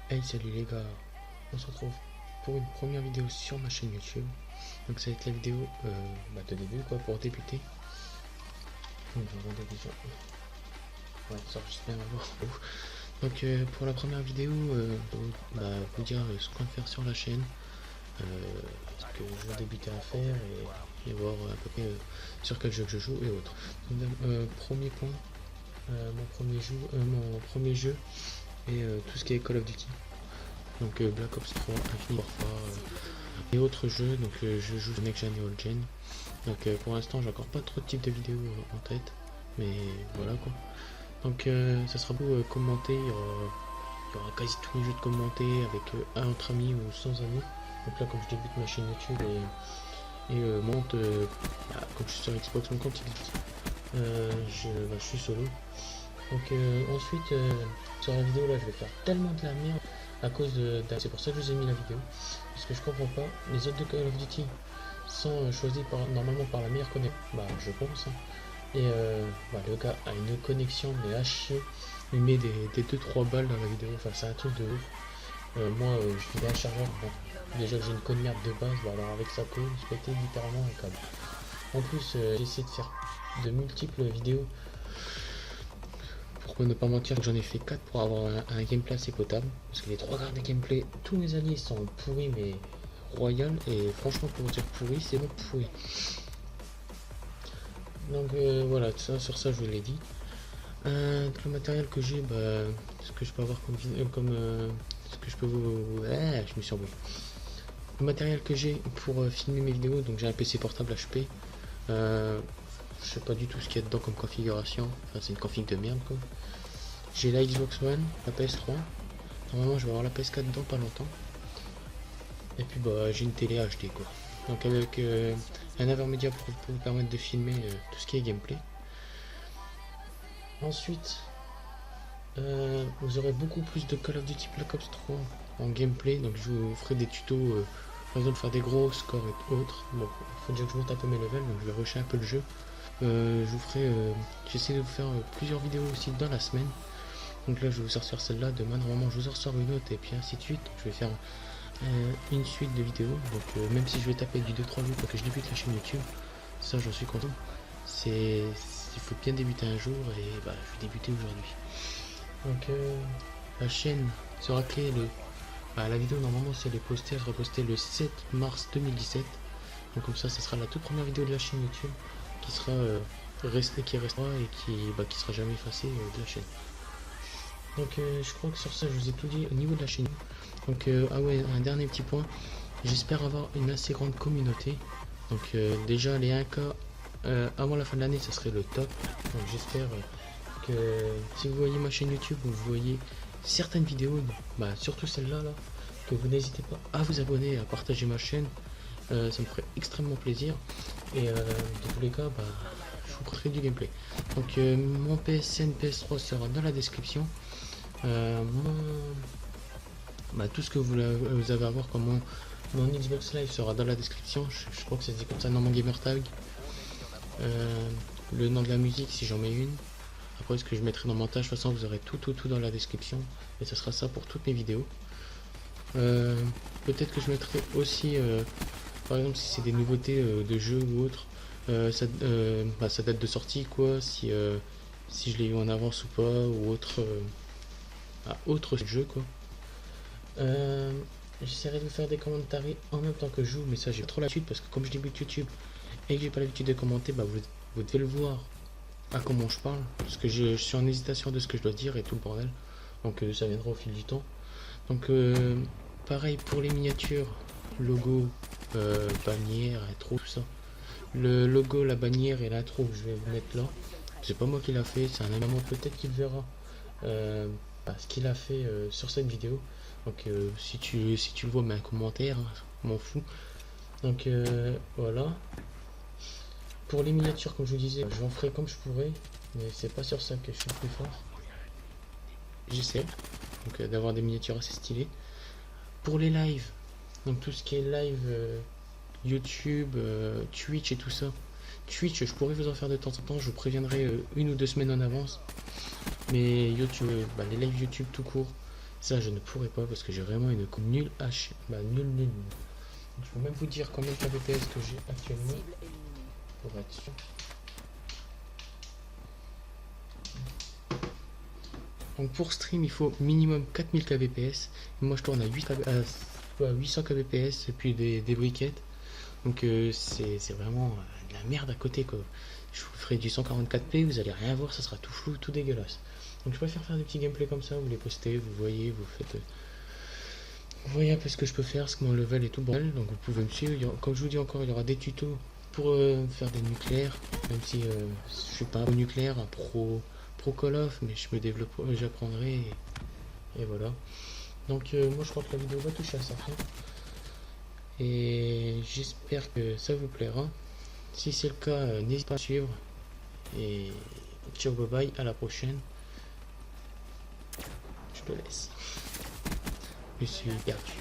Hey, salut les gars, on se retrouve pour une première vidéo sur ma chaîne YouTube. Donc ça va être la vidéo de début quoi, pour débuter. Donc j'entendais déjà. Ouais, ça enregistre bien ma voix. Donc pour la première vidéo, vous dire ce qu'on va faire sur la chaîne, ce que je vais débuter à faire et voir à peu près sur quel jeu que je joue et autres. Donc, premier point, mon premier jeu est tout ce qui est Call of Duty. Donc Black Ops 3, Infinite Warfare et autres jeux. Donc je joue Next Gen et Old Gen. Donc pour l'instant j'ai encore pas trop de types de vidéos en tête, mais voilà quoi. Donc ça sera beau commenter, il y aura quasi tous les jeux de commenter avec entre amis ou sans amis. Donc là comme je débute ma chaîne YouTube et monte, comme je suis sur Xbox, mon compte Xbox, je suis solo. Donc ensuite sur la vidéo là je vais faire tellement de la merde à cause c'est pour ça que je vous ai mis la vidéo, parce que je comprends pas, les autres de Call of Duty sont choisis normalement par la meilleure connexion, je pense, hein. Et le gars a une connexion mais à chier, il met des 2-3 balles dans la vidéo, enfin c'est un truc de ouf. Moi je fais un chargeur, bon, déjà que j'ai une conne merde de base, alors avec sa peau, je pétais littéralement un câble. En plus j'ai essayé de faire de multiples vidéos. Pour ne pas mentir, j'en ai fait 4 pour avoir un gameplay assez potable. Parce que les 3 quarts des gameplays, tous mes alliés sont pourris, mais royal. Et franchement, pour dire pourri, c'est bon pourri. Donc voilà, sur ça, je vous l'ai dit. Le matériel que j'ai, ce que je peux avoir ce que je peux vous. Je me suis embrouillé. Le matériel que j'ai pour filmer mes vidéos, donc j'ai un PC portable HP. Je sais pas du tout ce qu'il y a dedans comme configuration. Enfin, c'est une config de merde quoi. J'ai la Xbox One, la PS3. Normalement, je vais avoir la PS4 dans pas longtemps. Et puis, j'ai une télé HD quoi. Donc, avec un intermédiaire pour vous permettre de filmer tout ce qui est gameplay. Ensuite, vous aurez beaucoup plus de Call of Duty Black Ops 3 en gameplay. Donc, je vous ferai des tutos, par exemple, faire des gros scores et autres. Bon, il faut déjà que je monte un peu mes levels, donc je vais rusher un peu le jeu. Je vous ferai, j'essaie de vous faire plusieurs vidéos aussi dans la semaine. Donc là je vais vous sortir celle-là, demain normalement je vous en ressors une autre et puis ainsi de suite. Donc, je vais faire une suite de vidéos. Donc même si je vais taper du 2-3 jours pour que je débute la chaîne YouTube, ça j'en suis content. Il faut bien débuter un jour et je vais débuter aujourd'hui. Donc la chaîne sera créée la vidéo normalement si elle est postée, elle sera postée le 7 mars 2017. Donc comme ça sera la toute première vidéo de la chaîne YouTube qui sera qui restera et qui sera jamais effacée de la chaîne. Donc je crois que sur ça je vous ai tout dit au niveau de la chaîne. Donc un dernier petit point, j'espère avoir une assez grande communauté. Donc déjà les 1K avant la fin de l'année ça serait le top. Donc j'espère que si vous voyez ma chaîne YouTube, vous voyez certaines vidéos, surtout celle-là là, que vous n'hésitez pas à vous abonner, à partager ma chaîne. Ça me ferait extrêmement plaisir. Et dans tous les cas, je vous ferai du gameplay. Donc mon PSN, PS3 sera dans la description. Tout ce que vous avez à voir comme mon Xbox Live sera dans la description. Je crois que ça se dit comme ça, mon gamer tag. Le nom de la musique si j'en mets une. Après ce que je mettrai dans le montage, de toute façon vous aurez tout dans la description. Et ce sera ça pour toutes mes vidéos. Peut-être que je mettrai aussi, par exemple si c'est des nouveautés de jeux ou autre, sa date de sortie quoi, si je l'ai eu en avance ou pas, ou autre jeu quoi. J'essaierai de vous faire des commentaires en même temps que je joue, mais ça j'ai trop l'habitude parce que comme je débute YouTube et que j'ai pas l'habitude de commenter, vous devez le voir à comment je parle, parce que je suis en hésitation de ce que je dois dire et tout le bordel. Donc ça viendra au fil du temps. Donc pareil pour les miniatures, logo, bannière, intro, tout ça. Le logo, la bannière et l'intro que je vais vous mettre là, c'est pas moi qui l'a fait, c'est un ami peut-être qu'il verra ce qu'il a fait sur cette vidéo. Donc si tu le vois, mets un commentaire, hein, m'en fous. Donc voilà. Pour les miniatures, comme je vous disais, j'en ferai comme je pourrai, mais c'est pas sur ça que je suis le plus fort. J'essaie donc d'avoir des miniatures assez stylées. Pour les lives, donc tout ce qui est live YouTube, Twitch et tout ça. Twitch, je pourrais vous en faire de temps en temps, je vous préviendrai 1 ou 2 semaines en avance. Mais YouTube, les lives YouTube tout court, Ça, je ne pourrais pas parce que j'ai vraiment une coupe nulle à chier. Bah, nul, nul, nul. Donc, je peux même vous dire combien de kbps que j'ai actuellement pour être sûr. Donc, pour stream, il faut minimum 4000 kbps. Et moi, je tourne à 800 kbps et puis des briquettes. Donc, c'est vraiment de la merde à côté, quoi. Je vous ferai du 144p, vous allez rien voir, ça sera tout flou, tout dégueulasse. Donc, je préfère faire des petits gameplays comme ça, vous les postez, vous voyez, vous faites. Vous voyez un peu ce que je peux faire, ce que mon level et tout bordel. Donc vous pouvez me suivre. Comme je vous dis encore, il y aura des tutos pour faire des nucléaires. Même si je suis pas un nucléaire, un pro Call of, mais je me développe, j'apprendrai. Et voilà. Donc moi je crois que la vidéo va toucher à sa fin. Et j'espère que ça vous plaira. Si c'est le cas, n'hésitez pas à suivre. Et ciao, bye bye, à la prochaine. Je te laisse. Je suis perdu.